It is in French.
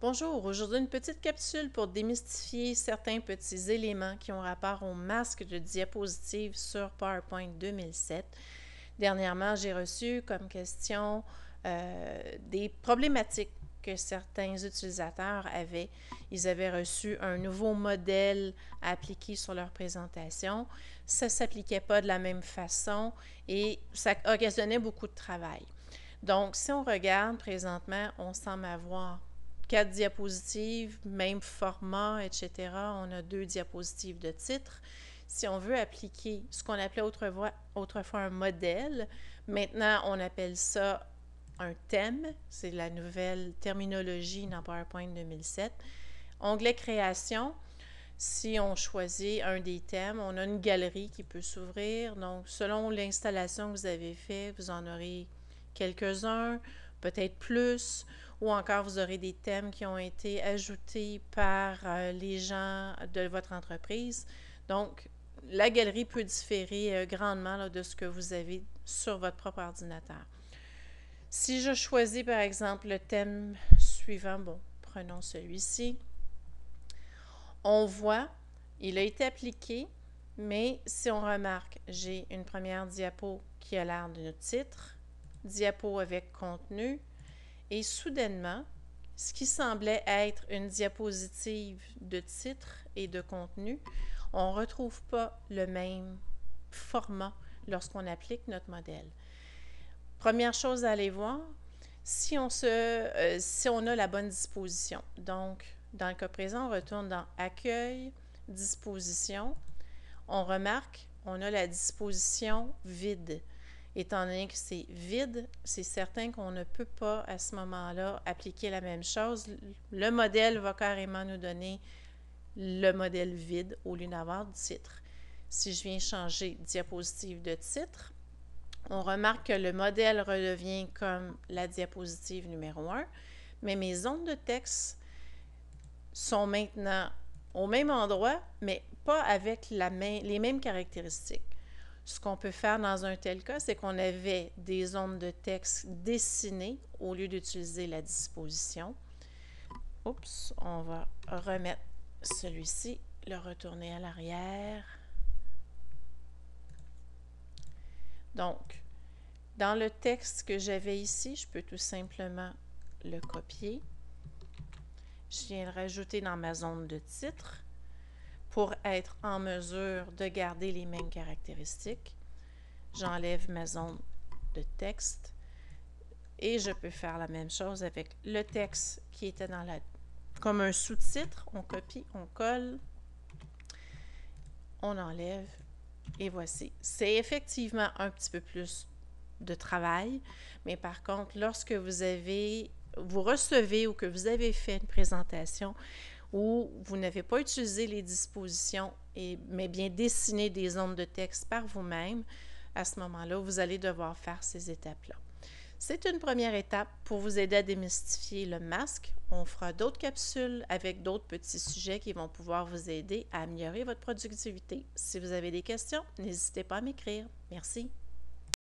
Bonjour, aujourd'hui une petite capsule pour démystifier certains petits éléments qui ont rapport au masque de diapositive sur PowerPoint 2007. Dernièrement, j'ai reçu comme question des problématiques que certains utilisateurs avaient. Ils avaient reçu un nouveau modèle à appliquer sur leur présentation. Ça ne s'appliquait pas de la même façon et ça occasionnait beaucoup de travail. Donc, si on regarde présentement, on semble avoir 4 diapositives, même format, etc. On a 2 diapositives de titre. Si on veut appliquer ce qu'on appelait autrefois un modèle, maintenant on appelle ça un thème. C'est la nouvelle terminologie dans PowerPoint 2007. Onglet Création. Si on choisit un des thèmes, on a une galerie qui peut s'ouvrir. Donc, selon l'installation que vous avez faite, vous en aurez quelques-uns, peut-être plus, ou encore vous aurez des thèmes qui ont été ajoutés par les gens de votre entreprise. Donc, la galerie peut différer grandement là, de ce que vous avez sur votre propre ordinateur. Si je choisis par exemple le thème suivant, bon, prenons celui-ci, on voit, il a été appliqué, mais si on remarque, j'ai une première diapo qui a l'air de notre titre, diapo avec contenu, et soudainement, ce qui semblait être une diapositive de titre et de contenu, on ne retrouve pas le même format lorsqu'on applique notre modèle. Première chose à aller voir, si on a la bonne disposition. Donc, dans le cas présent, on retourne dans Accueil, Disposition. On remarque, on a la disposition vide. Étant donné que c'est vide, c'est certain qu'on ne peut pas à ce moment-là appliquer la même chose. Le modèle va carrément nous donner le modèle vide au lieu d'avoir du titre. Si je viens changer diapositive de titre, on remarque que le modèle redevient comme la diapositive numéro 1, mais mes zones de texte sont maintenant au même endroit, mais pas avec les mêmes caractéristiques. Ce qu'on peut faire dans un tel cas, c'est qu'on avait des zones de texte dessinées au lieu d'utiliser la disposition. Oups, on va remettre celui-ci, le retourner à l'arrière. Donc, dans le texte que j'avais ici, je peux tout simplement le copier. Je viens le rajouter dans ma zone de titre pour être en mesure de garder les mêmes caractéristiques. J'enlève ma zone de texte et je peux faire la même chose avec le texte qui était comme un sous-titre. On copie, on colle, on enlève et voici. C'est effectivement un petit peu plus de travail, mais par contre, lorsque vous recevez ou que vous avez fait une présentation où vous n'avez pas utilisé les dispositions, mais bien dessiné des zones de texte par vous-même, à ce moment-là, vous allez devoir faire ces étapes-là. C'est une première étape pour vous aider à démystifier le masque. On fera d'autres capsules avec d'autres petits sujets qui vont pouvoir vous aider à améliorer votre productivité. Si vous avez des questions, n'hésitez pas à m'écrire. Merci.